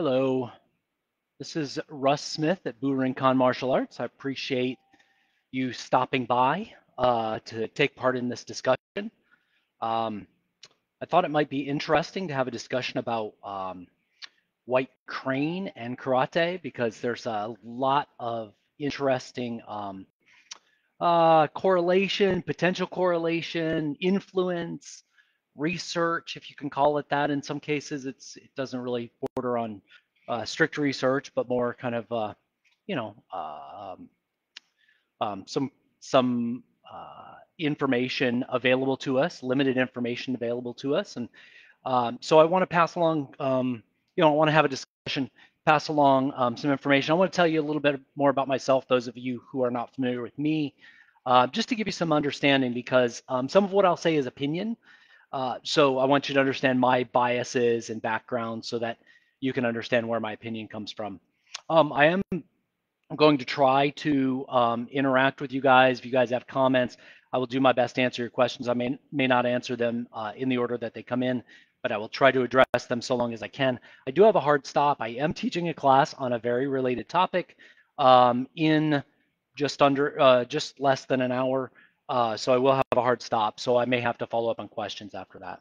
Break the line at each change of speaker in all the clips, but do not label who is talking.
Hello, this is Russ Smith at Budokan Martial Arts. I appreciate you stopping by to take part in this discussion. Um, I thought it might be interesting to have a discussion about White Crane and karate because there's a lot of interesting correlation, potential correlation, influence, research, if you can call it that. In some cases, it doesn't really border on strict research, but more kind of you know some information available to us, limited information available to us, and so I want to pass along. I want to have a discussion, pass along some information. I want to tell you a little bit more about myself. Those of you who are not familiar with me, just to give you some understanding, because some of what I'll say is opinion. So I want you to understand my biases and background so that you can understand where my opinion comes from. I am going to try to interact with you guys. If you guys have comments, I will do my best to answer your questions. I may not answer them in the order that they come in, but I will try to address them so long as I can. I do have a hard stop. I am teaching a class on a very related topic in just less than an hour. So I will have a hard stop. So I may have to follow up on questions after that.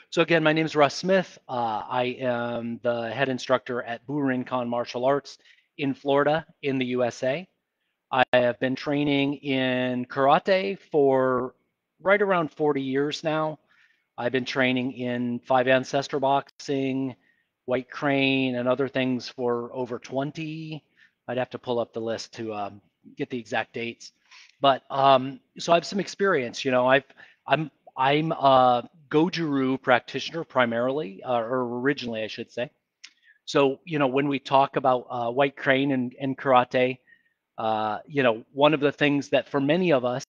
So again, my name is Russ Smith. I am the head instructor at Budokan Martial Arts in Florida in the USA. I have been training in karate for right around 40 years now. I've been training in Five Ancestor boxing, White Crane, and other things for over 20. I'd have to pull up the list to get the exact dates. But so I have some experience. I'm a Goju-Ryu practitioner primarily, or originally, I should say. So when we talk about White Crane and karate, one of the things that for many of us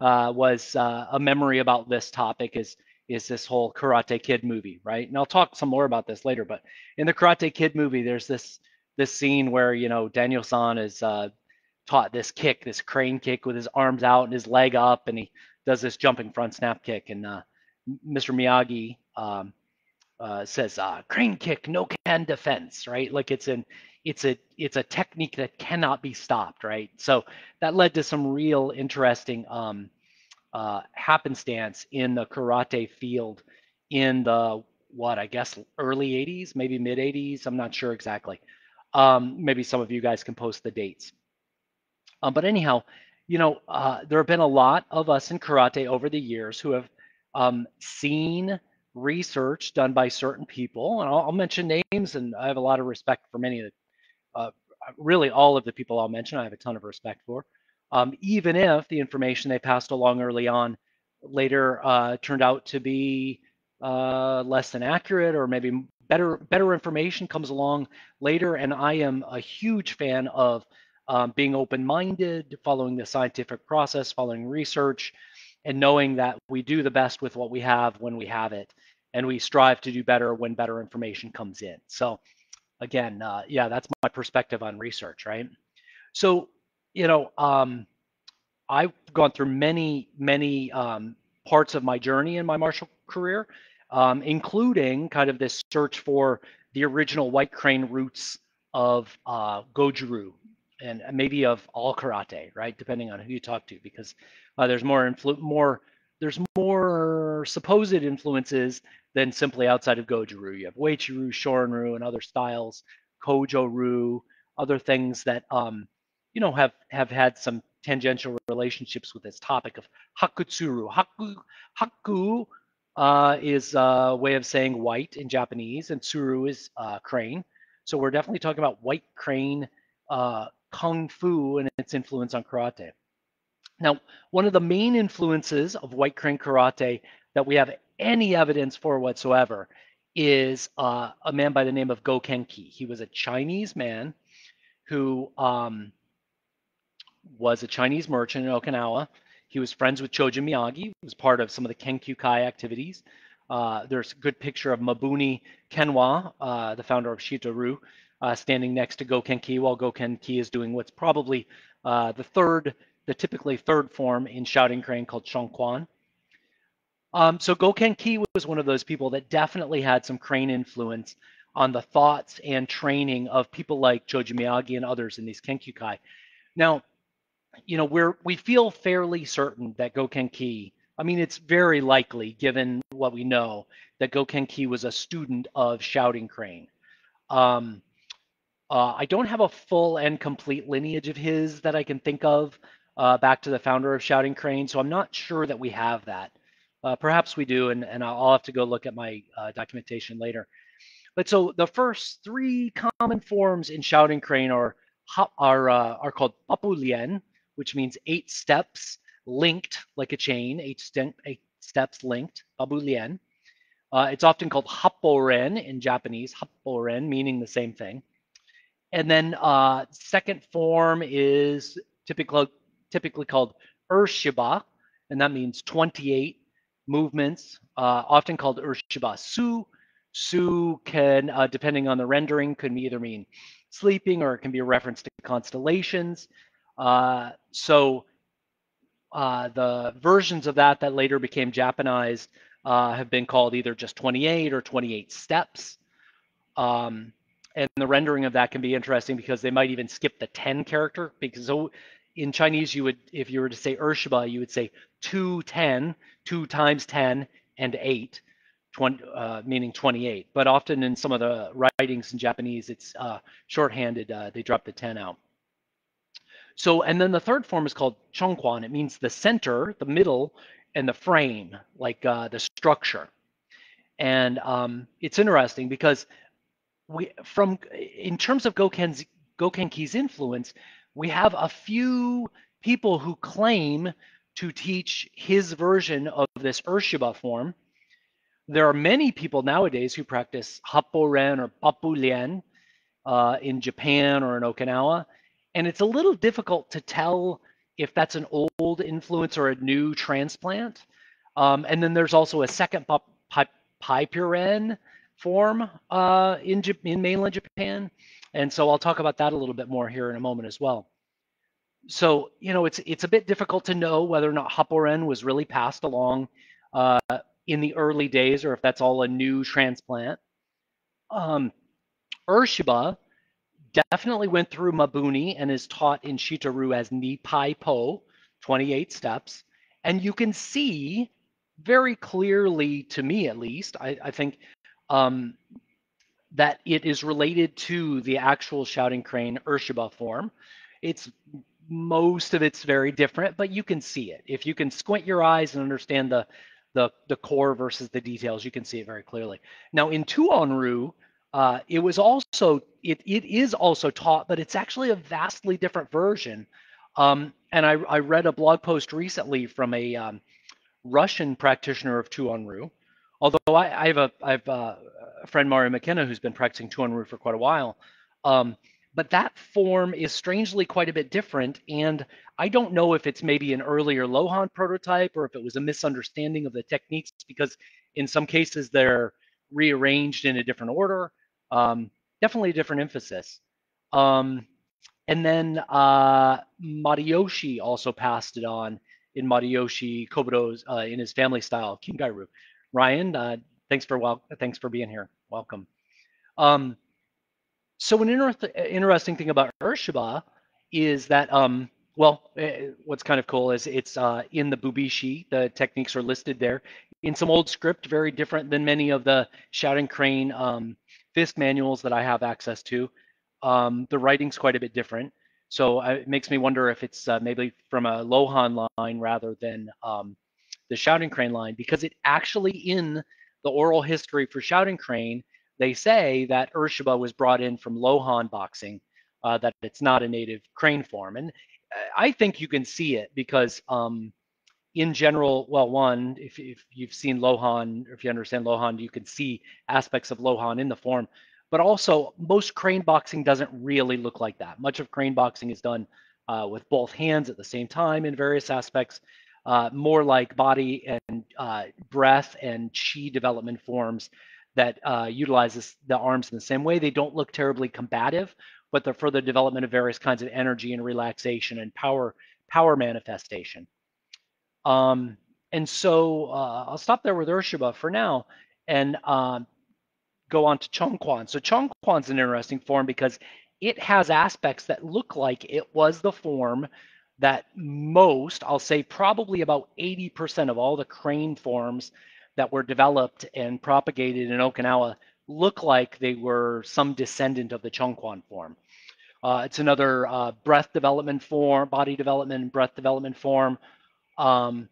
was a memory about this topic is this whole Karate Kid movie, right? And I'll talk some more about this later. But in the Karate Kid movie, there's this scene where Daniel-san is taught this kick, this crane kick with his arms out and his leg up, and he does this jumping front snap kick. And Mr. Miyagi says crane kick, no can defense, right? Like it's a technique that cannot be stopped, right? So that led to some real interesting happenstance in the karate field in the what I guess early 80s, maybe mid 80s. I'm not sure exactly. Maybe some of you guys can post the dates. But anyhow, there have been a lot of us in karate over the years who have seen research done by certain people, and I'll mention names, and I have a lot of respect for many of the, really all of the people I'll mention. I have a ton of respect for, even if the information they passed along early on later turned out to be less than accurate, or maybe better information comes along later. And I am a huge fan of being open-minded, following the scientific process, following research, and knowing that we do the best with what we have when we have it, and we strive to do better when better information comes in. So again, yeah, that's my perspective on research, right? So, I've gone through many parts of my journey in my martial career, including kind of this search for the original White Crane roots of Goju-Ryu and maybe of all karate, right? Depending on who you talk to, because there's there's more supposed influences than simply outside of Goju-Ryu. You have Uechi-Ryu, Shorin-Ryu, and other styles, Kojo-Ryu, other things that have had some tangential relationships with this topic of Hakutsuru. Haku is a way of saying white in Japanese, and tsuru is crane. So we're definitely talking about White Crane Kung Fu and its influence on karate. Now, one of the main influences of White Crane karate that we have any evidence for whatsoever is a man by the name of Go Kenki. He was a Chinese man who was a Chinese merchant in Okinawa. He was friends with Choji Miyagi, was part of some of the Kenkyukai activities. There's a good picture of Mabuni Kenwa, the founder of Shito-Ryu, standing next to Go Kenki while Go Kenki is doing what's probably the typically third form in shouting crane called Shongquan. So Go Kenki was one of those people that definitely had some crane influence on the thoughts and training of people like Choji Miyagi and others in these Kenkyukai. Now, we feel fairly certain that Gokenki, I mean, it's very likely, given what we know, that Gokenki was a student of Shouting Crane. Um, I don't have a full and complete lineage of his that I can think of back to the founder of Shouting Crane, so I'm not sure that we have that. Perhaps we do, and I'll have to go look at my documentation later. But so the first three common forms in Shouting Crane are called Papulien, which means 8 steps linked like a chain, 8 steps linked, Papulien. It's often called Happoren in Japanese, Happoren meaning the same thing. And then second form is typically called Urshiba, and that means 28 movements, often called Urshiba Su. Su can, depending on the rendering, could either mean sleeping or it can be a reference to constellations. So the versions of that later became Japanized have been called either just 28 or 28 steps. And the rendering of that can be interesting because they might even skip the 10 character, because in Chinese, if you were to say Urshiba, you would say 2 10, 2 times 10 and 8, meaning 28. But often in some of the writings in Japanese, it's shorthanded. They drop the 10 out. So, and then the third form is called Chongquan. It means the center, the middle, and the frame, like the structure. And it's interesting because in terms of Gokenki's influence, we have a few people who claim to teach his version of this Urshiba form. There are many people nowadays who practice Happoren or Papulien in Japan or in Okinawa, and it's a little difficult to tell if that's an old influence or a new transplant. And then there's also a second Paipuren form in mainland Japan, and so I'll talk about that a little bit more here in a moment as well. So it's a bit difficult to know whether or not Happoren was really passed along in the early days, or if that's all a new transplant. Urshiba definitely went through Mabuni and is taught in Shitaru as Nipai Po, 28 steps, and you can see very clearly, to me at least, I think that it is related to the actual Shouting Crane Urshiba form. Most of it's very different, but you can see it. If you can squint your eyes and understand the core versus the details, you can see it very clearly. Now in Tuonru, it is also taught, but it's actually a vastly different version. And I read a blog post recently from a Russian practitioner of Tuonru. Although I have a friend, Mario McKenna, who's been practicing Tuonru for quite a while. But that form is strangely quite a bit different, and I don't know if it's maybe an earlier Lohan prototype or if it was a misunderstanding of the techniques, because in some cases they're rearranged in a different order. Definitely a different emphasis. And then Matayoshi also passed it on in Matayoshi Kobudo's in his family style Kingairu. Ryan, thanks for being here. Welcome. So an interesting thing about Urshiba is that what's kind of cool is it's in the Bubishi. The techniques are listed there in some old script, very different than many of the Shouting Crane Fisk manuals that I have access to. The writing's quite a bit different. So it makes me wonder if it's maybe from a Lohan line rather than the Shouting Crane line, because it actually, in the oral history for Shouting Crane, they say that Urshiba was brought in from Lohan boxing, that it's not a native crane form. And I think you can see it because in general, well, one, if you've seen Lohan, or if you understand Lohan, you can see aspects of Lohan in the form. But also, most crane boxing doesn't really look like that. Much of crane boxing is done with both hands at the same time in various aspects, more like body and breath and chi development forms that utilizes the arms in the same way. They don't look terribly combative, but they're for the development of various kinds of energy and relaxation and power manifestation. And so I'll stop there with Urshiba for now. And go on to Chongquan. So Chongquan's an interesting form because it has aspects that look like it was the form that most, I'll say probably about 80% of all the crane forms that were developed and propagated in Okinawa look like they were some descendant of the Chongquan form. It's another breath development form, body development and breath development form. Um,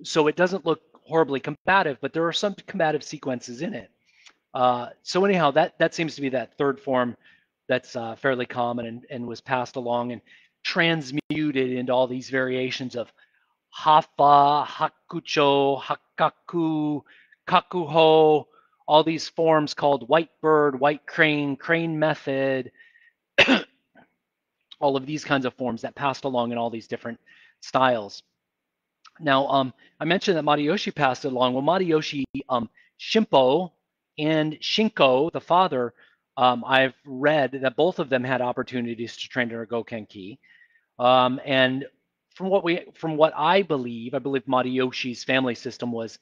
so it doesn't look horribly combative, but there are some combative sequences in it. So anyhow, that seems to be that third form that's fairly common and was passed along and transmuted into all these variations of Hafa, Hakucho, Hakaku, Kakuho, all these forms called white bird, white crane, crane method, all of these kinds of forms that passed along in all these different styles. Now, I mentioned that Matayoshi passed it along. Well, Matayoshi, Shimpo, and Shinko, the father, I've read that both of them had opportunities to train under Gokenki. And from what I believe Matayoshi's family system was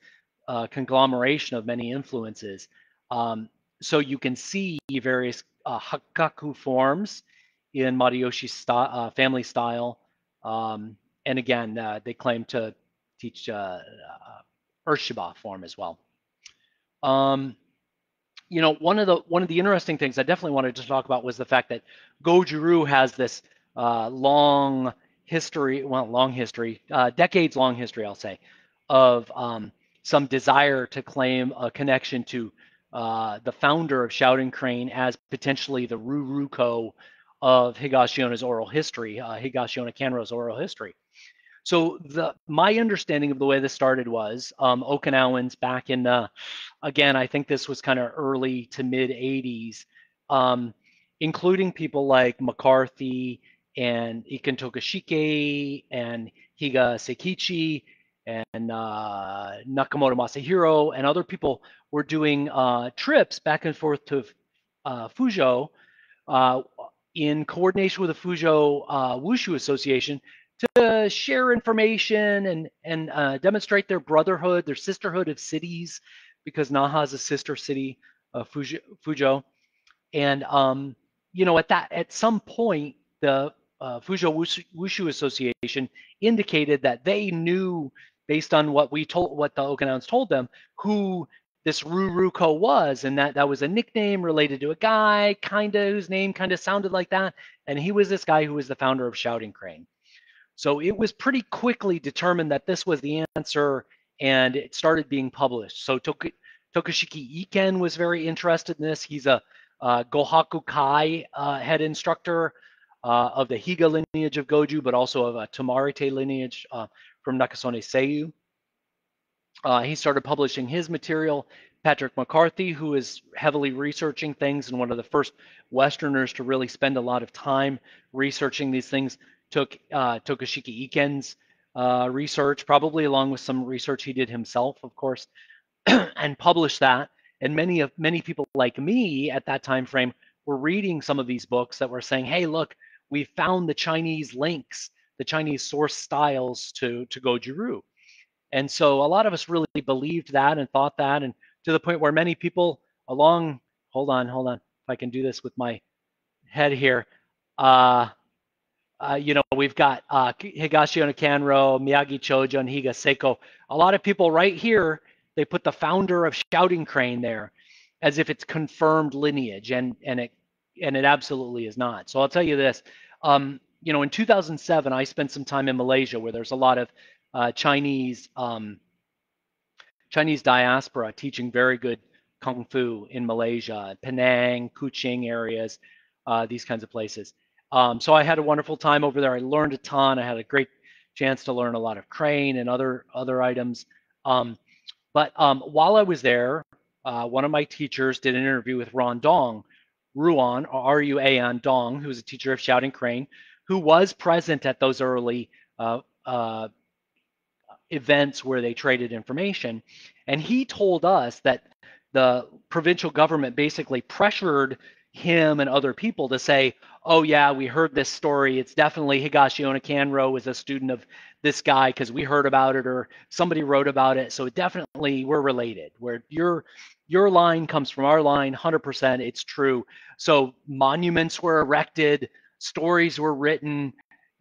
a conglomeration of many influences. So you can see various Hakaku forms in Matayoshi's family style. And again, they claim to teach Urshiba form as well. You know, one of the interesting things I definitely wanted to talk about was the fact that Goju-Ryu has this long history, decades long history, I'll say, of some desire to claim a connection to the founder of Shouting Crane as potentially the Ruruko of Higashiona's oral history, Higashiyona Kanro's oral history. So my understanding of the way this started was Okinawans back in again, I think this was kind of early to mid 80s, including people like McCarthy and Iken Tokashike and Higa Seikichi and Nakamoto Masahiro and other people were doing trips back and forth to Fuzhou in coordination with the Fuzhou Wushu Association to share information and demonstrate their brotherhood, their sisterhood of cities, because Naha is a sister city of Fuzhou. And you know, at some point, the Fuzhou Wushu Association indicated that they knew, based on what the Okinawans told them, who this Ruruko was, and that was a nickname related to a guy, kinda whose name kinda sounded like that, and he was this guy who was the founder of Shouting Crane. So it was pretty quickly determined that this was the answer, and it started being published. So Tokashiki Iken was very interested in this. He's a Gohaku Kai head instructor of the Higa lineage of Goju, but also of a Tomarite lineage from Nakasone Seiyu. He started publishing his material. Patrick McCarthy, who is heavily researching things and one of the first Westerners to really spend a lot of time researching these things, took Tokashiki Iken's research, probably along with some research he did himself, of course, and published that. And many people like me at that time frame were reading some of these books that were saying, "Hey, look, we found the Chinese links, the Chinese source styles to Goju-Ryu." And so a lot of us really believed that and thought that, and to the point where many people along, hold on, if I can do this with my head here. You know, we've got Higashiyona Kanro, Miyagi Chojo, and Higa Seiko. A lot of people right here, they put the founder of Shouting Crane there as if it's confirmed lineage, and it absolutely is not. So I'll tell you this. You know, in 2007, I spent some time in Malaysia where there's a lot of Chinese diaspora teaching very good kung fu in Malaysia, Penang, Kuching areas, these kinds of places. So I had a wonderful time over there. I learned a ton. I had a great chance to learn a lot of crane and other items. But while I was there, one of my teachers did an interview with Ron Dong, Ruan, or R-U-A-N Dong, who was a teacher of Shouting Crane, who was present at those early events where they traded information. And he told us that the provincial government basically pressured him and other people to say, oh yeah, we heard this story. It's definitely Higashiono Kanro was a student of this guy because we heard about it or somebody wrote about it. So definitely we're related. Where your line comes from our line, 100%, it's true. So monuments were erected, stories were written,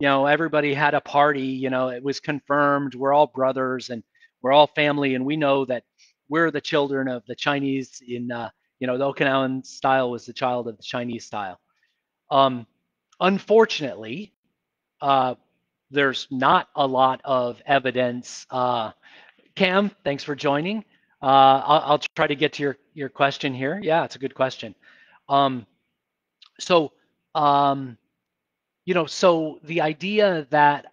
everybody had a party, it was confirmed. We're all brothers and we're all family, and we know that we're the children of the Chinese in the Okinawan style was the child of the Chinese style. Unfortunately, there's not a lot of evidence. Cam, thanks for joining. I'll try to get to your question here. Yeah, it's a good question. So, so the idea that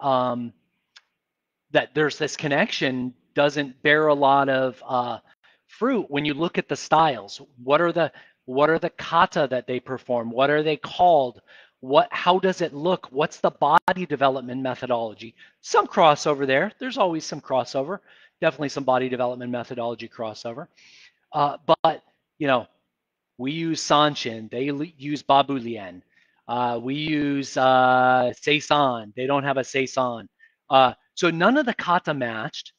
that there's this connection doesn't bear a lot of fruit when you look at the styles. What are the kata that they perform? What are they called? How does it look? What's the body development methodology? Some crossover there. There's always some crossover. Definitely some body development methodology crossover. But we use Sanshin. They use Babu Lian. We use Seisan. They don't have a Seisan. So none of the kata matched.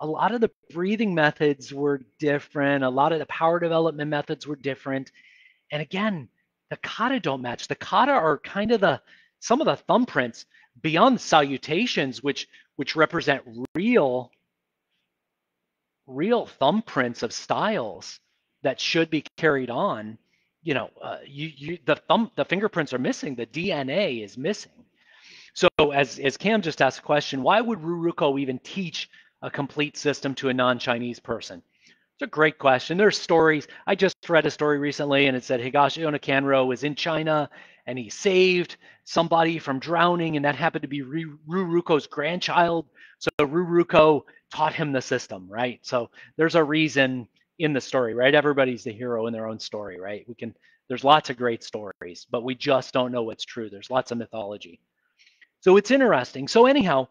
A lot of the breathing methods were different. A lot of the power development methods were different. And again, the kata don't match. The kata are kind of some of the thumbprints beyond the salutations, which represent real thumbprints of styles that should be carried on. The fingerprints are missing. The DNA is missing. So as Cam just asked a question, why would Ruruko even teach a complete system to a non-Chinese person? It's a great question. There's stories. I just read a story recently, and it said Higashiono Kanro was in China, and he saved somebody from drowning, and that happened to be Ruruko's grandchild. So Ruruko taught him the system, right? So there's a reason in the story, right? Everybody's the hero in their own story, right? There's lots of great stories, but we just don't know what's true. There's lots of mythology. So it's interesting. So anyhow,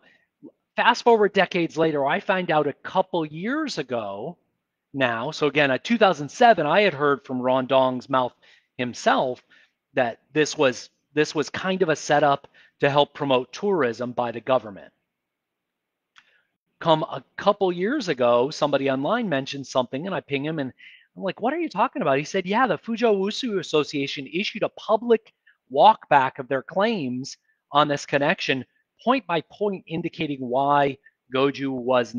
fast forward decades later, I find out a couple years ago now. So again, at 2007, I had heard from Ron Dong's mouth himself that this was kind of a setup to help promote tourism by the government. Come a couple years ago, somebody online mentioned something, and I ping him, and I'm like, "What are you talking about?" He said, "Yeah, the Fuzhou Wusu Association issued a public walkback of their claims on this connection, point by point, indicating why Goju was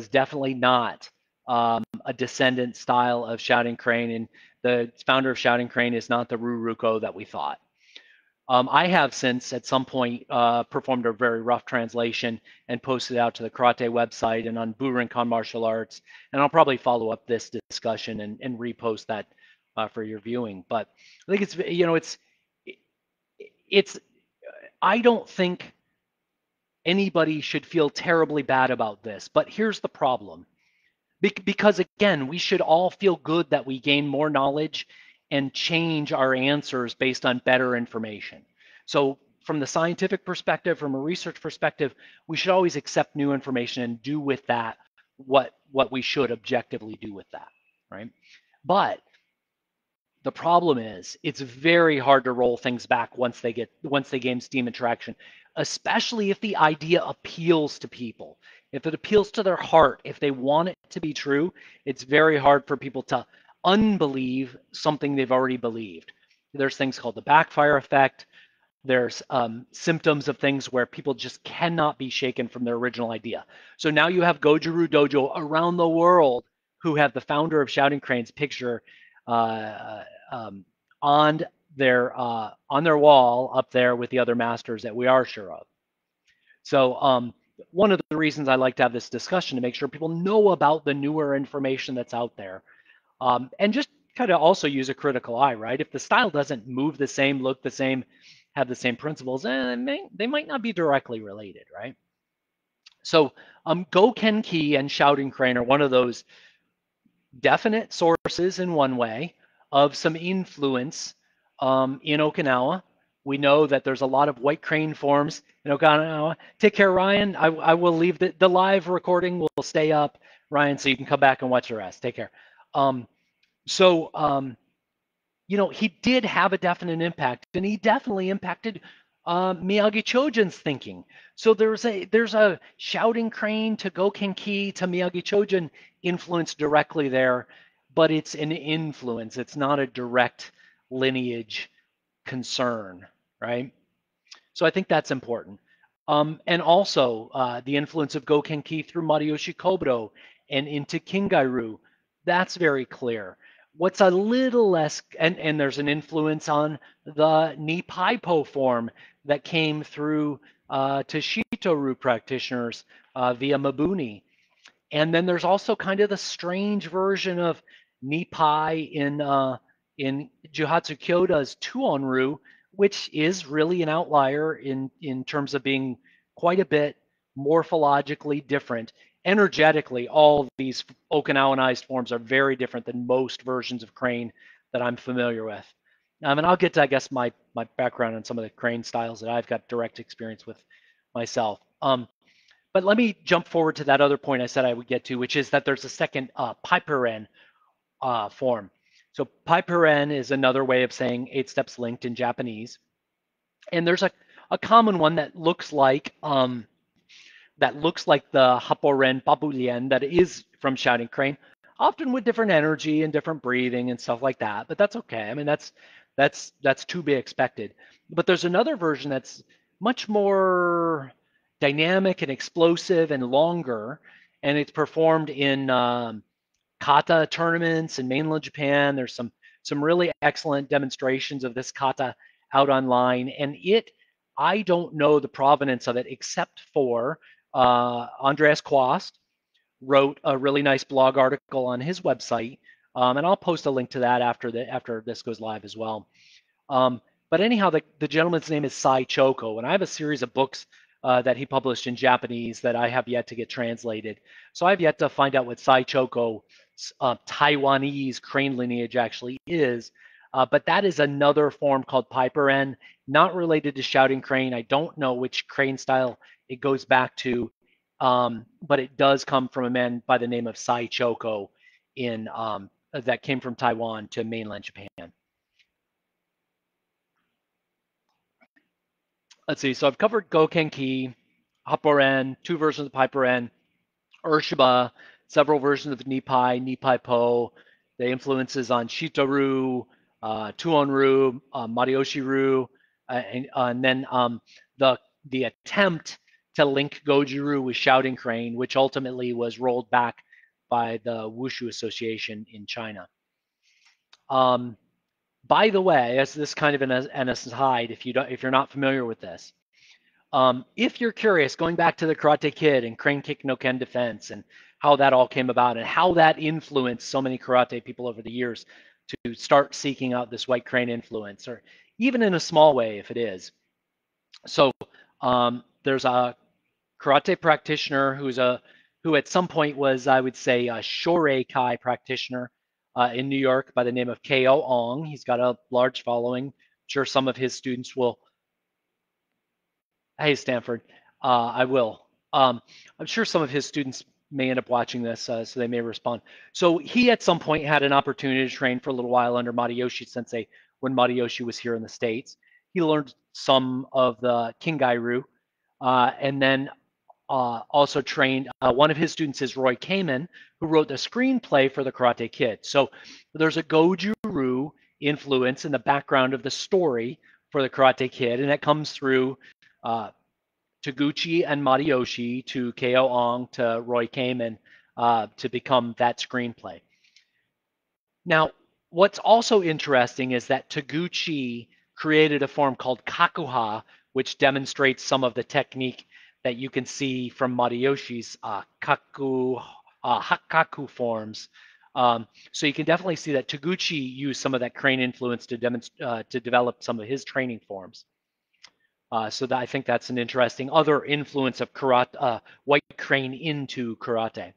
definitely not a descendant style of Shouting Crane, and the founder of Shouting Crane is not the Ruruko that we thought." I have since at some point performed a very rough translation and posted it out to the karate website and on Burinkan Martial Arts, and I'll probably follow up this discussion and repost that for your viewing. But I think it's I don't think anybody should feel terribly bad about this, but here's the problem. Because again, we should all feel good that we gain more knowledge and change our answers based on better information. So from the scientific perspective, from a research perspective, we should always accept new information and do with that what we should objectively do with that, right? But the problem is it's very hard to roll things back once they gain steam and traction, especially if the idea appeals to people. If it appeals to their heart, if they want it to be true, it's very hard for people to unbelieve something they've already believed. There's things called the backfire effect. There's symptoms of things where people just cannot be shaken from their original idea. So now you have Goju-Ryu Dojo around the world who have the founder of Shouting Crane's picture on their wall up there with the other masters that we are sure of. So one of the reasons I like to have this discussion to make sure people know about the newer information that's out there, and just kind of also use a critical eye, right? If the style doesn't move the same, look the same, have the same principles, they might not be directly related, right? So Goken Ki and Shouting Crane are one of those definite sources in one way of some influence in Okinawa. We know that there's a lot of white crane forms in Okinawa. Take care, Ryan. I will leave the live recording will stay up, Ryan, so you can come back and watch the rest. Take care. he did have a definite impact, and he definitely impacted Miyagi Chojin's thinking. So there's a Shouting Crane to Gokenki to Miyagi Chojin influence directly there, but it's an influence. It's not a direct lineage concern, right? So I think that's important. And also the influence of Gokenki through Mariyoshi Kobro and into Kingairu, that's very clear. What's a little less, and there's an influence on the Nipaipo form that came through to Shito-ryu practitioners via Mabuni. And then there's also kind of the strange version of Nipai in Juhatsu Kyoda's Tuonru, which is really an outlier in terms of being quite a bit morphologically different. Energetically, all of these Okinawanized forms are very different than most versions of Crane that I'm familiar with. And I'll get to, I guess, my background on some of the Crane styles that I've got direct experience with myself. But let me jump forward to that other point I said I would get to, which is that there's a second Piperen form. So Piperen is another way of saying 8 steps linked in Japanese. And there's a common one that looks like the Haporen Babulien that is from Shouting Crane, often with different energy and different breathing and stuff like that. But that's okay. I mean, that's to be expected. But there's another version that's much more dynamic and explosive and longer, and it's performed in kata tournaments in mainland Japan. There's some really excellent demonstrations of this kata out online, and I don't know the provenance of it except for Andreas Quast wrote a really nice blog article on his website, and I'll post a link to that after this goes live as well. But anyhow, the gentleman's name is Sai Choko, and I have a series of books that he published in Japanese that I have yet to get translated. So I've yet to find out what Sai Choko's Taiwanese crane lineage actually is. But that is another form called Piperen, not related to Shouting Crane. I don't know which crane style it goes back to, but it does come from a man by the name of Sai Choko that came from Taiwan to mainland Japan. Let's see. So I've covered Gokenki, Haporen, 2 versions of Piperen, Urshiba, several versions of Nipai, Nipai-po, the influences on Shito-ryu, Tuonru, Mariyoshi-ryu, and then the attempt to link Goju-ryu with Shouting Crane, which ultimately was rolled back by the Wushu Association in China. By the way, as this kind of an aside, if you're not familiar with this, if you're curious, going back to the Karate Kid and Crane Kick no Ken defense and how that all came about and how that influenced so many karate people over the years to start seeking out this white crane influence, or even in a small way if it is. So there's a karate practitioner who at some point was, I would say, a Shoreikai practitioner in New York by the name of Ko Ong. He's got a large following. I'm sure some of his students will. Hey, Stanford, I will. I'm sure some of his students may end up watching this, so they may respond. So he at some point had an opportunity to train for a little while under Matayoshi Sensei when Matayoshi was here in the States. He learned some of the Kingairu, and then also trained. One of his students is Roy Kamen, who wrote the screenplay for The Karate Kid. So there's a Goju-ryu influence in the background of the story for The Karate Kid, and it comes through Taguchi and Matayoshi to Ko Ong to Roy Kamen to become that screenplay. Now, what's also interesting is that Taguchi created a form called Kakuha, which demonstrates some of the technique that you can see from Matayoshi's Hakkaku forms. So you can definitely see that Taguchi used some of that crane influence to develop some of his training forms. So I think that's an interesting other influence of karate, white crane into karate.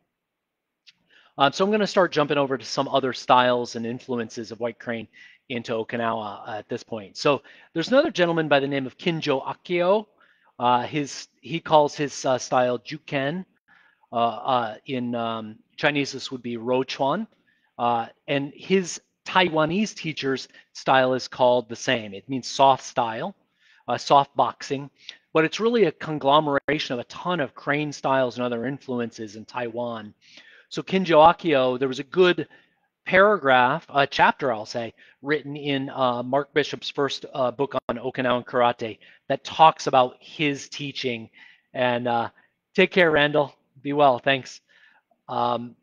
So I'm going to start jumping over to some other styles and influences of white crane into Okinawa at this point. So there's another gentleman by the name of Kinjo Akio. He calls his style Juken. In Chinese, this would be Rochuan. And his Taiwanese teacher's style is called the same. It means soft style, soft boxing, but it's really a conglomeration of a ton of crane styles and other influences in Taiwan. So Kinjo Akio, there was a good paragraph, a chapter, I'll say, written in Mark Bishop's first book on Okinawan karate that talks about his teaching. And take care, Randall. Be well. Thanks. Um,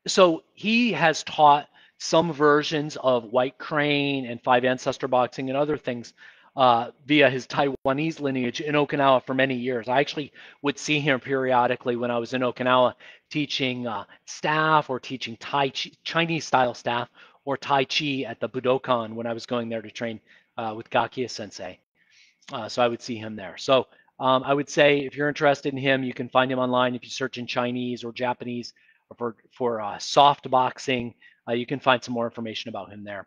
so he has taught some versions of White Crane and Five Ancestor Boxing and other things via his Taiwanese lineage in Okinawa for many years. I actually would see him periodically when I was in Okinawa teaching staff or teaching Chinese style staff or Tai Chi at the Budokan when I was going there to train with Gakia Sensei. So I would see him there. So I would say if you're interested in him, you can find him online. If you search in Chinese or Japanese or for soft boxing, you can find some more information about him there.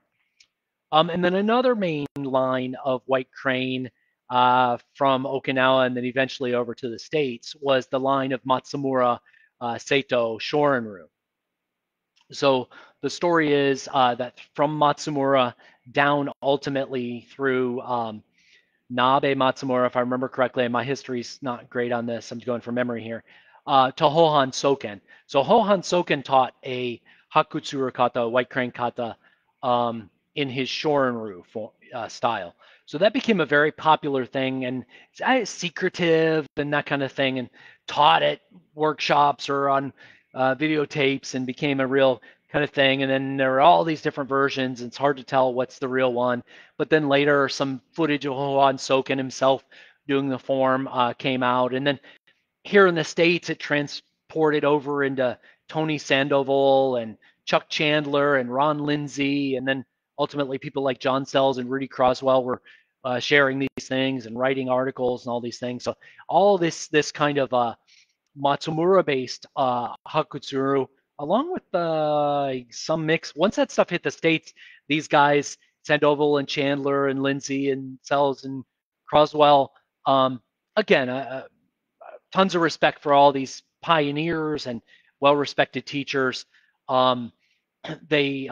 And then another main line of White Crane from Okinawa and then eventually over to the States was the line of Matsumura Seito Shorin-ryu. So the story is that from Matsumura down ultimately through Nabe Matsumura, if I remember correctly, and my history's not great on this, I'm going from memory here, to Hohan Soken. So Hohan Soken taught a Hakutsuru kata, white crane kata, in his Shorin-ryu style. So that became a very popular thing, and it's secretive and that kind of thing, and taught at workshops or on videotapes and became a real kind of thing. And then there are all these different versions, and it's hard to tell what's the real one. But then later, some footage of Hohan Soken himself doing the form came out. And then here in the States, it transported over into Tony Sandoval and Chuck Chandler and Ron Lindsay. And then ultimately, people like John Sells and Rudy Croswell were sharing these things and writing articles and all these things. So all this kind of Matsumura-based Hakutsuru, along with some mix. Once that stuff hit the States, these guys, Sandoval and Chandler and Lindsay and Sells and Croswell, again, tons of respect for all these pioneers and well-respected teachers. They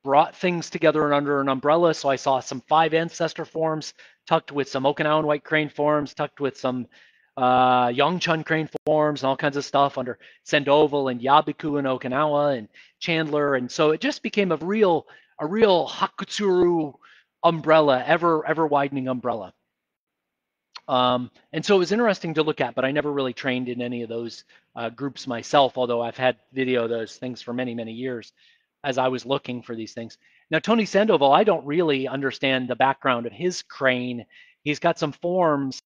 brought things together under an umbrella. So I saw some Five Ancestor forms tucked with some Okinawan White Crane forms, tucked with some Yongchun Crane forms and all kinds of stuff under Sandoval and Yabiku in Okinawa and Chandler. And so it just became a real Hakutsuru umbrella, ever widening umbrella. And so it was interesting to look at, but I never really trained in any of those groups myself, although I've had video of those things for many, many years as I was looking for these things. Now, Tony Sandoval, I don't really understand the background of his crane. He's got some forms.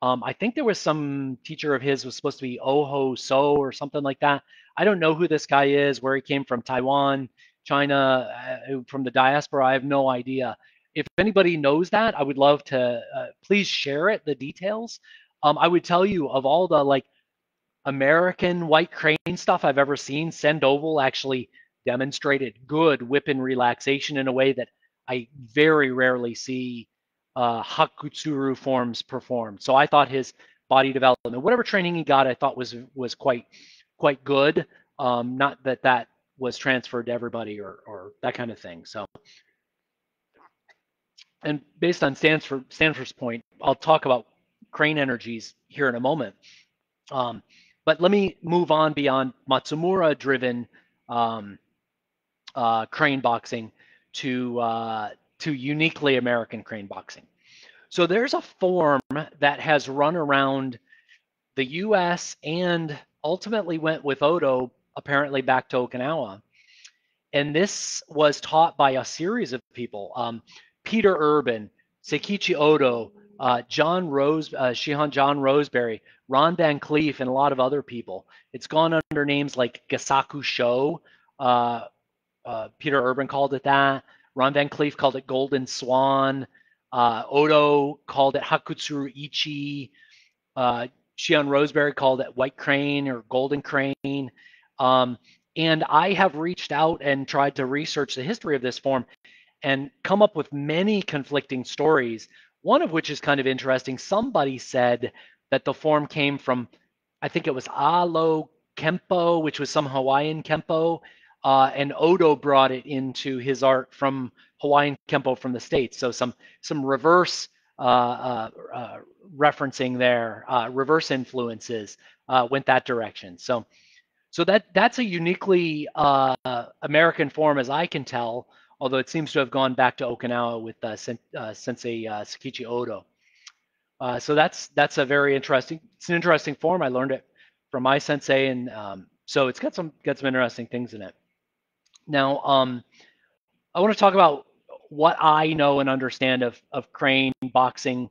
I think there was some teacher of his was supposed to be Oho So or something like that. I don't know who this guy is, where he came from, Taiwan, China, from the diaspora. I have no idea. If anybody knows that, I would love to please share it, the details. I would tell you of all the like American White Crane stuff I've ever seen, Sandoval actually demonstrated good whip and relaxation in a way that I very rarely see Hakutsuru forms performed. So I thought his body development, whatever training he got, I thought was quite good. Not that was transferred to everybody or that kind of thing. So, and based on Stanford's point, I'll talk about crane energies here in a moment. But let me move on beyond Matsumura-driven crane boxing to uniquely American crane boxing. So there's a form that has run around the U.S. and ultimately went with Odo apparently back to Okinawa. And this was taught by a series of people. Peter Urban, Seikichi Odo, Shihan John Roseberry, Ron Van Cleef, and a lot of other people. It's gone under names like Gasaku Sho. Peter Urban called it that. Ron Van Cleef called it Golden Swan. Odo called it Hakutsuru Ichi. Shihan Roseberry called it White Crane or Golden Crane. And I have reached out and tried to research the history of this form and come up with many conflicting stories, one of which is kind of interesting. Somebody said that the form came from, I think it was Alo Kempo, which was some Hawaiian Kempo, and Odo brought it into his art from Hawaiian Kempo from the States. So some reverse referencing there, reverse influences went that direction. So that's a uniquely American form, as I can tell, although it seems to have gone back to Okinawa with Sensei Sakichi Odo. So that's a very interesting. It's an interesting form. I learned it from my sensei, and so it's got some interesting things in it. Now, I want to talk about what I know and understand of crane boxing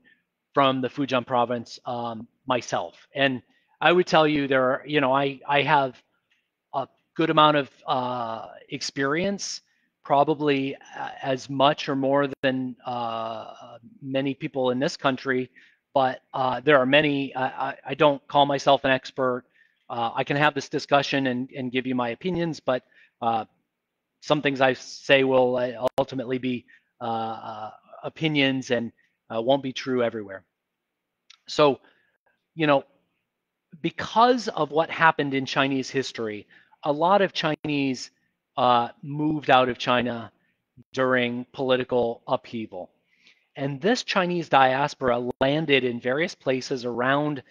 from the Fujian province myself, and I would tell you there are, I have a good amount of experience, probably as much or more than many people in this country. But there are many. I don't call myself an expert. I can have this discussion and give you my opinions, but some things I say will ultimately be opinions and won't be true everywhere. So, you know, because of what happened in Chinese history, a lot of Chinese moved out of China during political upheaval. And this Chinese diaspora landed in various places around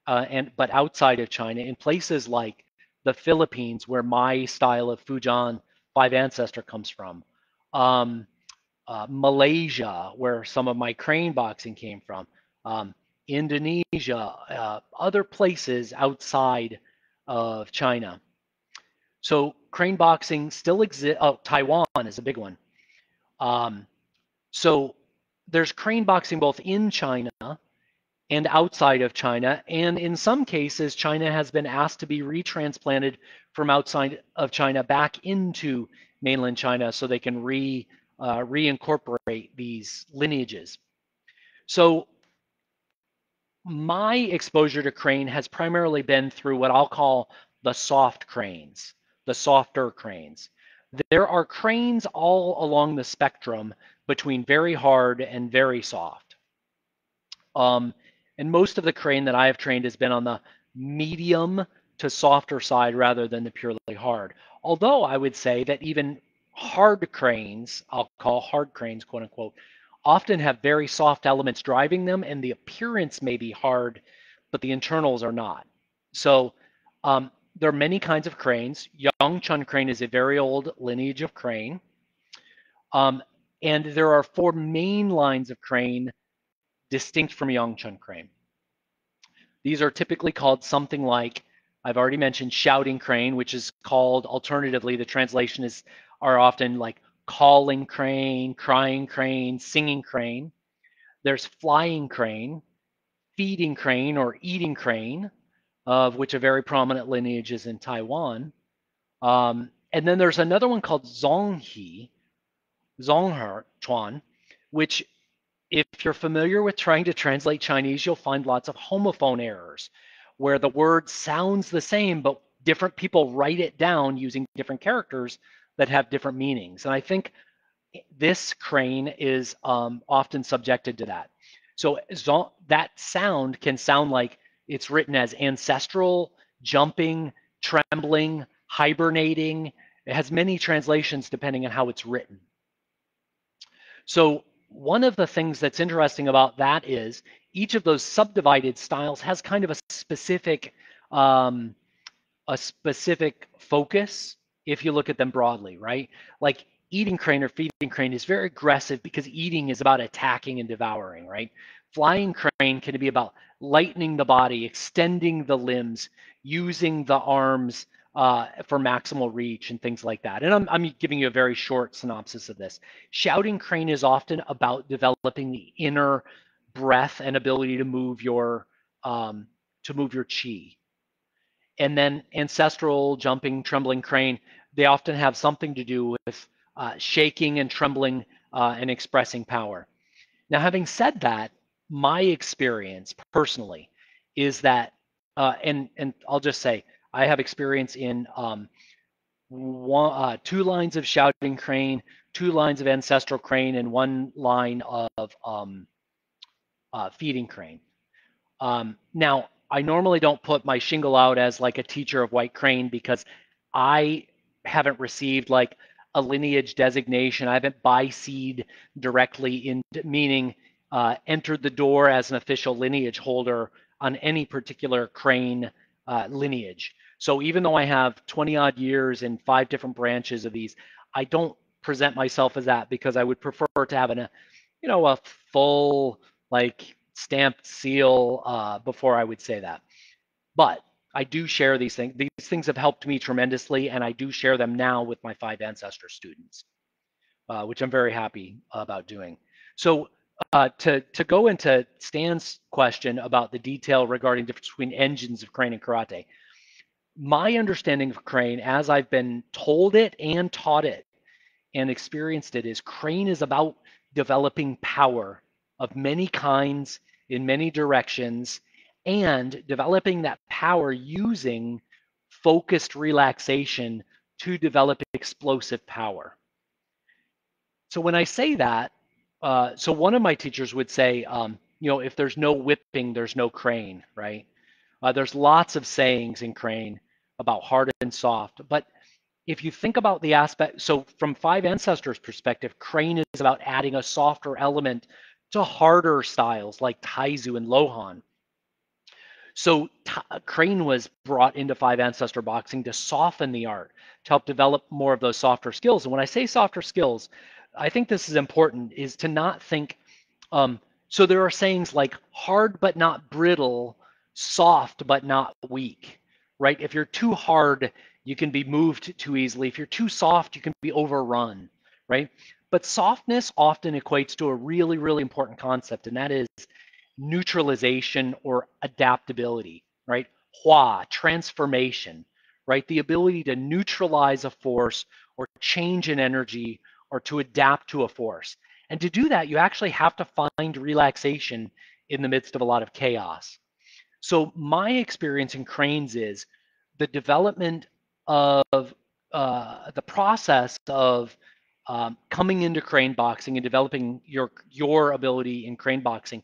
but outside of China, in places like the Philippines, where my style of Fujian five ancestor comes from, um, Malaysia, where some of my crane boxing came from, Indonesia, other places outside of China. So crane boxing still exists. Oh, Taiwan is a big one. Um, so there's crane boxing both in China and outside of China. And in some cases, China has been asked to be retransplanted from outside of China back into mainland China so they can reincorporate these lineages. So my exposure to crane has primarily been through what I'll call the soft cranes, the softer cranes. There are cranes all along the spectrum between very hard and very soft. Um, and most of the crane that I have trained has been on the medium to softer side rather than the purely hard. Although I would say that even hard cranes, I'll call hard cranes, quote unquote, often have very soft elements driving them, and the appearance may be hard, but the internals are not. So there are many kinds of cranes. Yongchun crane is a very old lineage of crane. And there are four main lines of crane distinct from Yongchun crane. These are typically called something like, I've already mentioned, shouting crane, which is called alternatively, the translation is are often like calling crane, crying crane, singing crane. There's flying crane, feeding crane, or eating crane, of which a very prominent lineage is in Taiwan. And then there's another one called Zonghe, Zonghe which if you're familiar with trying to translate Chinese, you'll find lots of homophone errors where the word sounds the same, but different people write it down using different characters that have different meanings. And I think this crane is often subjected to that. So that sound can sound like it's written as ancestral, jumping, trembling, hibernating. It has many translations depending on how it's written. So one of the things that's interesting about that is each of those subdivided styles has kind of um, a specific focus if you look at them broadly, right? Like eating crane or feeding crane is very aggressive because eating is about attacking and devouring, right? Flying crane can be about lightening the body, extending the limbs, using the arms for maximal reach and things like that. And I'm giving you a very short synopsis of this. Shouting crane is often about developing the inner breath and ability to move your chi. And then ancestral, jumping, trembling crane, they often have something to do with shaking and trembling and expressing power. Now, having said that, my experience personally is that, and I'll just say, I have experience in two lines of shouting crane, two lines of ancestral crane, and one line of feeding crane. Now, I normally don't put my shingle out as like a teacher of white crane because I haven't received like a lineage designation. I haven't BIC'd directly in, meaning entered the door as an official lineage holder on any particular crane lineage. So even though I have 20 odd years in 5 different branches of these, I don't present myself as that because I would prefer to have a full like stamped seal before I would say that. But I do share these things. These things have helped me tremendously, and I do share them now with my 5 ancestor students, which I'm very happy about doing. So to go into Stan's question about the detail regarding the difference between engines of Crane and Karate, my understanding of Crane, as I've been told it and taught it and experienced it, is Crane is about developing power of many kinds in many directions and developing that power using focused relaxation to develop explosive power. So when I say that, so one of my teachers would say, if there's no whipping, there's no Crane, right? There's lots of sayings in Crane about hard and soft, but if you think about the aspect, so from 5 ancestors perspective, Crane is about adding a softer element to harder styles like Taizu and Lohan. So Crane was brought into 5 ancestor boxing to soften the art, to help develop more of those softer skills. And when I say softer skills, I think this is important, is to not think, so there are sayings like hard but not brittle, soft but not weak, right? If you're too hard, you can be moved too easily. If you're too soft, you can be overrun, right? But softness often equates to a really, really important concept, and that is neutralization or adaptability, right? Hua, transformation, right? The ability to neutralize a force or change an energy or to adapt to a force. And to do that, you actually have to find relaxation in the midst of a lot of chaos. So my experience in Cranes is the development of the process of coming into crane boxing and developing your ability in crane boxing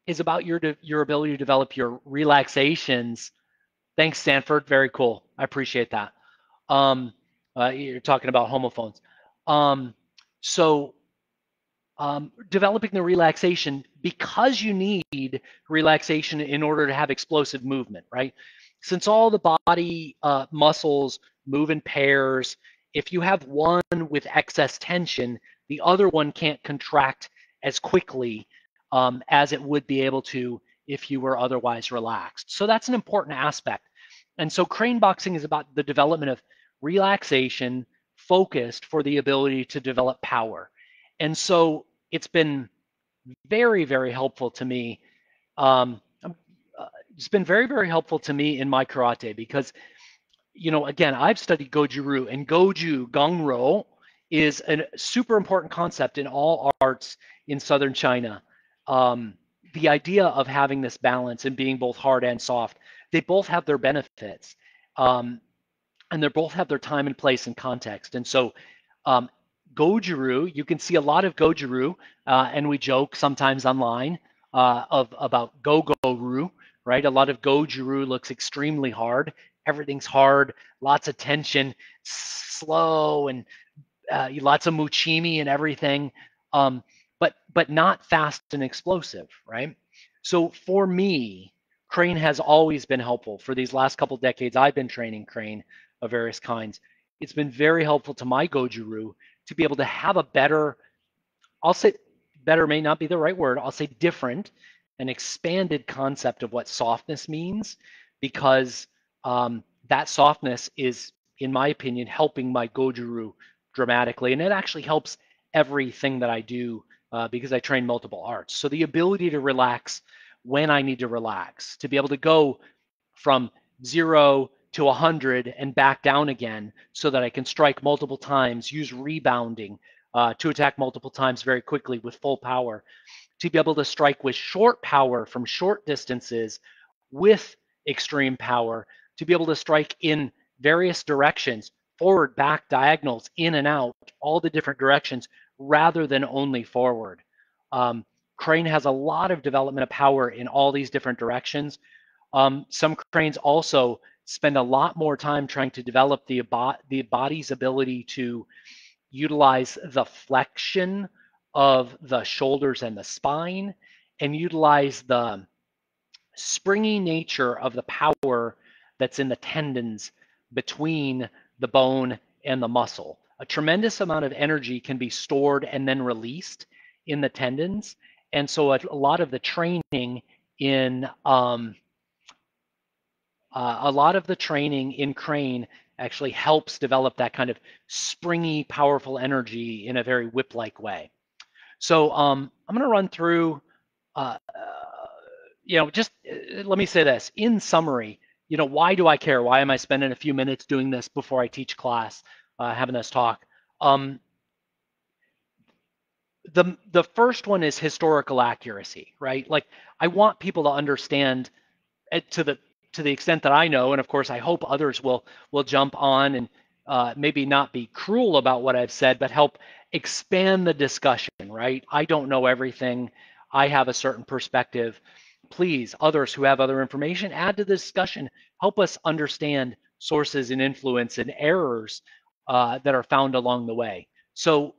is about your ability to develop your relaxations. Thanks, Stanford. Very cool. I appreciate that. You're talking about homophones. So developing the relaxation, because you need relaxation in order to have explosive movement, right? Since all the body muscles move in pairs, if you have one with excess tension, the other one can't contract as quickly as it would be able to if you were otherwise relaxed. So that's an important aspect. And so crane boxing is about the development of relaxation focused for the ability to develop power. And so it's been very, very helpful to me. It's been very, very helpful to me in my karate because, again, I've studied Goju-Ryu, and Goju, Gongro, is a super important concept in all arts in southern China. The idea of having this balance and being both hard and soft, they both have their benefits. And they both have their time and place and context. And so Goju-Ryu, you can see a lot of Goju-Ryu, and we joke sometimes online about Go-Go-Ryu, right? A lot of Goju-Ryu looks extremely hard. Everything's hard, lots of tension, slow, and lots of muchimi and everything, but not fast and explosive, right? So for me, crane has always been helpful. For these last couple decades, I've been training crane of various kinds. It's been very helpful to my Goju-Ryu to be able to have a better, I'll say better may not be the right word, I'll say different, an expanded concept of what softness means, because that softness is, in my opinion, helping my Goju-Ryu dramatically. And it actually helps everything that I do because I train multiple arts. So the ability to relax when I need to relax, to be able to go from 0 to 100 and back down again so that I can strike multiple times, use rebounding to attack multiple times very quickly with full power, to be able to strike with short power from short distances with extreme power, to be able to strike in various directions, forward, back, diagonals, in and out, all the different directions, rather than only forward. Crane has a lot of development of power in all these different directions. Some cranes also spend a lot more time trying to develop the body's ability to utilize the flexion of the shoulders and the spine, and utilize the springy nature of the power that's in the tendons between the bone and the muscle. A tremendous amount of energy can be stored and then released in the tendons. And so a lot of the training in Crane actually helps develop that kind of springy, powerful energy in a very whip-like way. So I'm going to run through, just let me say this. In summary, why do I care? Why am I spending a few minutes doing this before I teach class, having this talk? The first one is historical accuracy, right? Like, I want people to understand to the extent that I know, and of course I hope others will jump on and maybe not be cruel about what I've said, but help expand the discussion, right? I don't know everything. I have a certain perspective. Please, others who have other information, add to the discussion. Help us understand sources and influence and errors that are found along the way. So,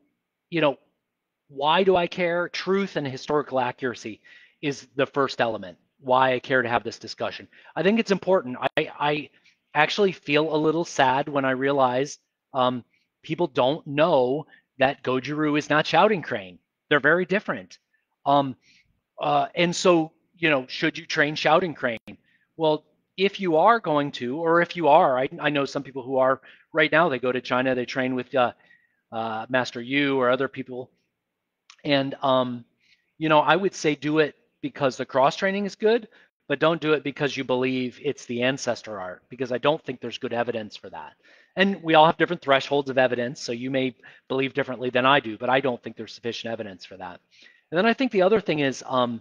why do I care? Truth and historical accuracy is the first element. Why I care to have this discussion. I think it's important. I actually feel a little sad when I realize people don't know that Goju-Ryu is not Shouting Crane. They're very different. And so, should you train Shouting Crane? Well, if you are going to, or if you are, I know some people who are right now. They go to China, they train with Master Yu or other people, and I would say do it because the cross training is good, but don't do it because you believe it's the ancestor art, because I don't think there's good evidence for that. And we all have different thresholds of evidence, so you may believe differently than I do, but I don't think there's sufficient evidence for that. And then I think the other thing is, I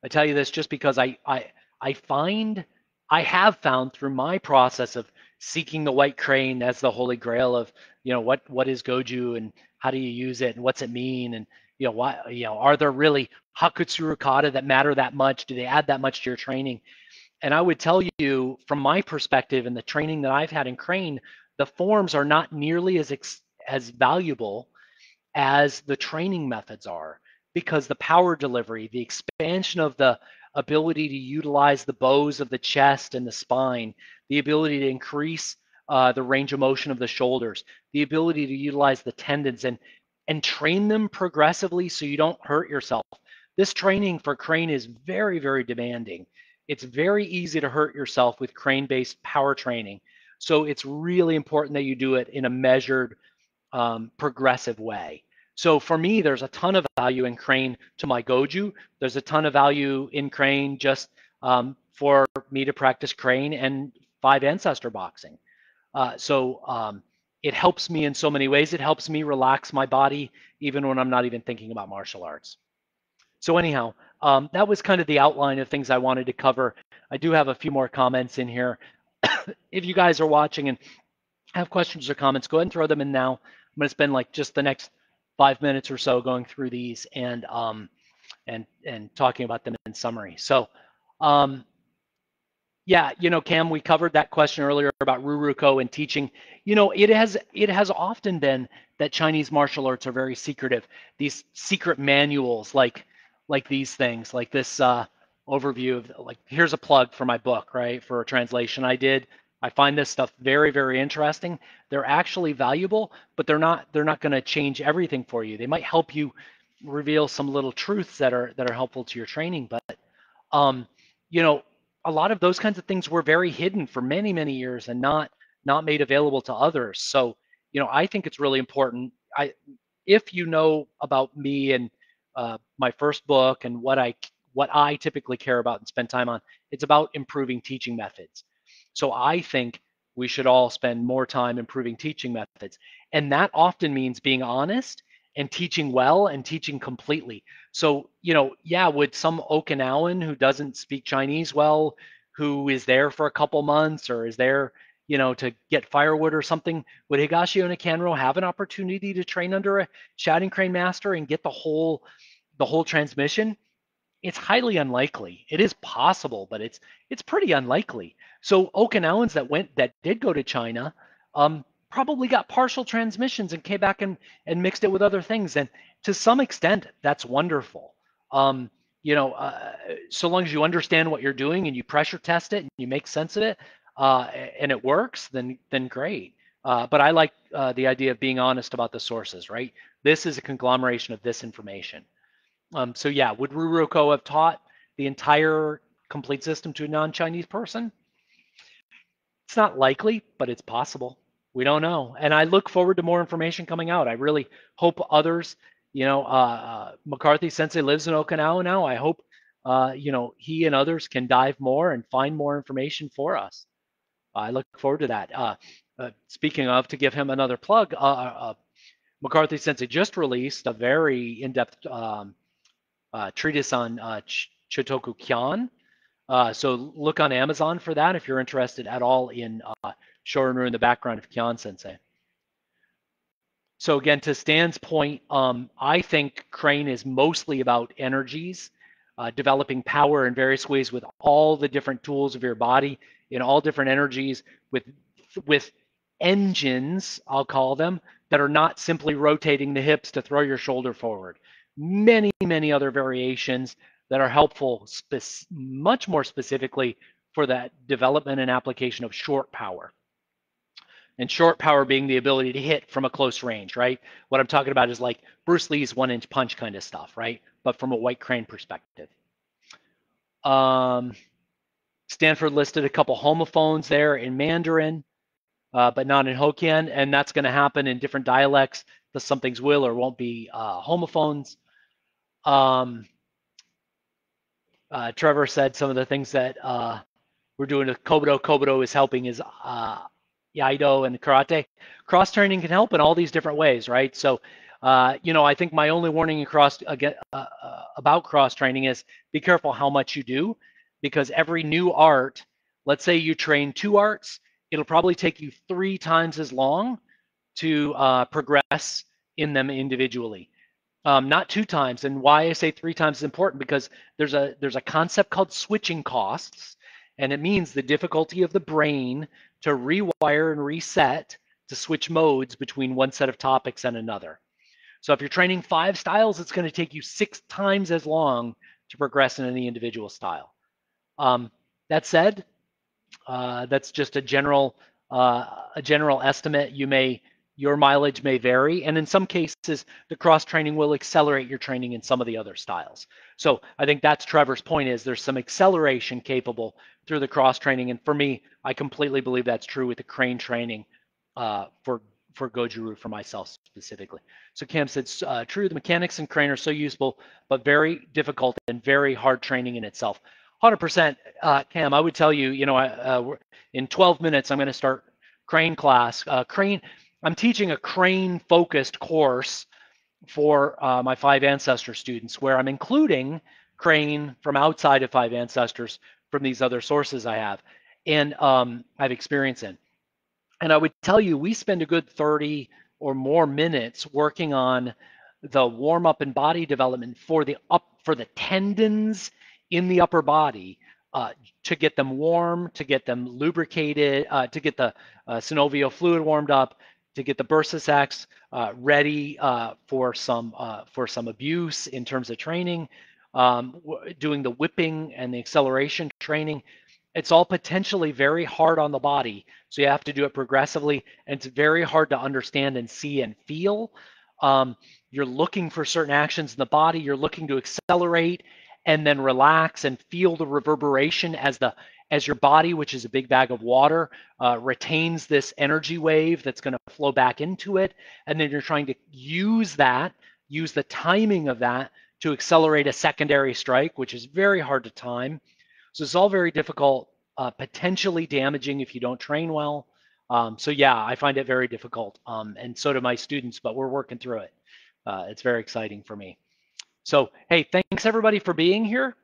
tell you this just because I have found through my process of seeking the white crane as the holy grail of, what is Goju and how do you use it and what's it mean, and why, are there really Hakutsu Rukata that matter that much? Do they add that much to your training? And I would tell you, from my perspective and the training that I've had in Crane, the forms are not nearly as valuable as the training methods are, because the power delivery, the expansion of the ability to utilize the bows of the chest and the spine, the ability to increase the range of motion of the shoulders, the ability to utilize the tendons and train them progressively so you don't hurt yourself. This training for Crane is very, very demanding. It's very easy to hurt yourself with Crane-based power training. So it's really important that you do it in a measured, progressive way. So for me, there's a ton of value in Crane to my Goju. There's a ton of value in Crane just for me to practice Crane and 5 ancestor boxing. So it helps me in so many ways. It helps me relax my body even when I'm not even thinking about martial arts. So anyhow, that was kind of the outline of things I wanted to cover. I do have a few more comments in here. If you guys are watching and have questions or comments, go ahead and throw them in now. I'm going to spend like just the next 5 minutes or so going through these and talking about them in summary. So yeah, Cam, we covered that question earlier about Ruruko and teaching. It has often been that Chinese martial arts are very secretive. These secret manuals, like these things, like this overview of, like, here's a plug for my book, right? For a translation I did. I find this stuff very, very interesting. They're actually valuable, but they're not going to change everything for you. They might help you reveal some little truths that are helpful to your training, but a lot of those kinds of things were very hidden for many, many years and not made available to others. So, I think it's really important. If you know about me and my first book and what I typically care about and spend time on, it's about improving teaching methods. So I think we should all spend more time improving teaching methods. And that often means being honest and teaching well and teaching completely. So, yeah, would some Okinawan who doesn't speak Chinese well, who is there for a couple months or is there, to get firewood or something, would Higashi Onikanro have an opportunity to train under a Shouting Crane master and get the whole transmission? it's highly unlikely. It is possible, but it's pretty unlikely. So Okinawans that did go to China probably got partial transmissions and came back and mixed it with other things. And to some extent, that's wonderful. Um, so long as you understand what you're doing and you pressure test it and you make sense of it, and it works, then great. But I like the idea of being honest about the sources, right? This is a conglomeration of this information. So yeah, would Ruruko have taught the entire complete system to a non-Chinese person? It's not likely, but it's possible. We don't know. And I look forward to more information coming out. I really hope others, McCarthy Sensei lives in Okinawa now. I hope, he and others can dive more and find more information for us. I look forward to that. Speaking of, to give him another plug, McCarthy Sensei just released a very in-depth treatise on Chotoku Kyan. So look on Amazon for that if you're interested at all in Shorin-ryu in the background of Kyan Sensei. So again, to Stan's point, I think Crane is mostly about energies, developing power in various ways with all the different tools of your body in all different energies with engines, I'll call them, that are not simply rotating the hips to throw your shoulder forward. Many, many other variations that are helpful much more specifically for that development and application of short power. And short power being the ability to hit from a close range, right? What I'm talking about is like Bruce Lee's 1-inch punch kind of stuff, right? But from a White Crane perspective. Stanford listed a couple homophones there in Mandarin, but not in Hokkien, and that's going to happen in different dialects. Some things will or won't be homophones. Trevor said some of the things that we're doing with Kobudo. Kobudo is helping is Iaido and karate. Cross training can help in all these different ways, right? So, I think my only warning about cross training is be careful how much you do, because every new art, let's say you train 2 arts, it'll probably take you 3 times as long to progress in them individually. Not 2 times. And why I say 3 times is important because there's a concept called switching costs, and it means the difficulty of the brain to rewire and reset to switch modes between one set of topics and another. So if you're training 5 styles, it's going to take you 6 times as long to progress in any individual style. That said, that's just a general estimate. Your mileage may vary, and in some cases, the cross training will accelerate your training in some of the other styles. So I think that's Trevor's point, is there's some acceleration capable through the cross training, and for me, I completely believe that's true with the crane training for Goju-Ryu for myself specifically. So Cam said, true, the mechanics in crane are so useful, but very difficult and very hard training in itself. 100%, Cam, I would tell you, in 12 minutes, I'm going to start crane class. I'm teaching a crane-focused course for my 5 Ancestor students, where I'm including crane from outside of 5 Ancestors from these other sources I have and I've experience in. And I would tell you, we spend a good 30 or more minutes working on the warm-up and body development for the tendons in the upper body, to get them warm, to get them lubricated, to get the synovial fluid warmed up, to get the bursa sacs ready for some abuse in terms of training, doing the whipping and the acceleration training. It's all potentially very hard on the body, so you have to do it progressively, and it's very hard to understand and see and feel. You're looking for certain actions in the body. You're looking to accelerate and then relax and feel the reverberation as your body, which is a big bag of water, retains this energy wave that's going to flow back into it. And then you're trying to use the timing of that to accelerate a secondary strike, which is very hard to time. So it's all very difficult, potentially damaging if you don't train well. So yeah, I find it very difficult, and so do my students, but we're working through it. It's very exciting for me. So, hey, thanks everybody for being here.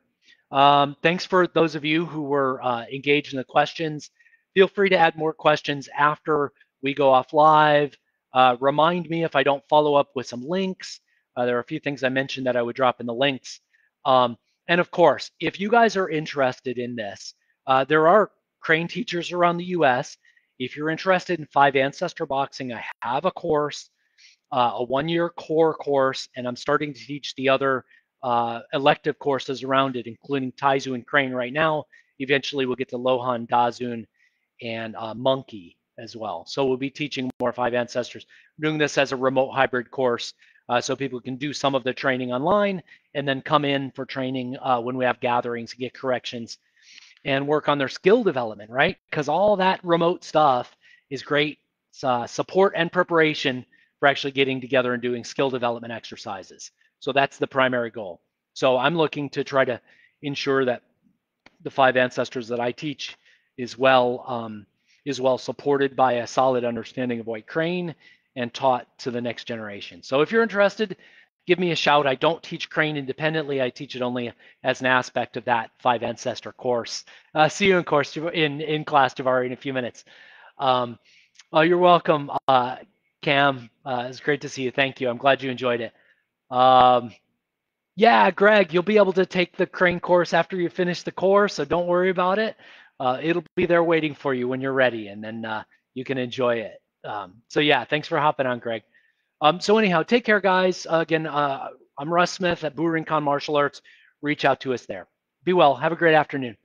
Thanks for those of you who were engaged in the questions. Feel free to add more questions after we go off live. Remind me if I don't follow up with some links. There are a few things I mentioned that I would drop in the links. And of course, if you guys are interested in this, there are crane teachers around the US. If you're interested in 5 Ancestor boxing, I have a course, a 1-year core course, and I'm starting to teach the other elective courses around it, including Taizu and crane right now. Eventually, we'll get to Lohan, Dazun, and Monkey as well. So we'll be teaching more 5 Ancestors. We're doing this as a remote hybrid course, so people can do some of the training online and then come in for training when we have gatherings, get corrections, and work on their skill development, right? Because all that remote stuff is great support and preparation for actually getting together and doing skill development exercises. So that's the primary goal. So I'm looking to try to ensure that the 5 Ancestors that I teach is well supported by a solid understanding of white crane and taught to the next generation. So if you're interested, give me a shout. I don't teach crane independently. I teach it only as an aspect of that 5 Ancestor course. See you in class, Javari, in a few minutes. You're welcome, Cam. It's great to see you. Thank you. I'm glad you enjoyed it. Yeah, Greg, you'll be able to take the crane course after you finish the course, so don't worry about it. It'll be there waiting for you when you're ready, and then you can enjoy it. So yeah, thanks for hopping on, Greg. So anyhow, take care, guys. Again, I'm Russ Smith at Burincon Martial Arts. Reach out to us there. Be well. Have a great afternoon.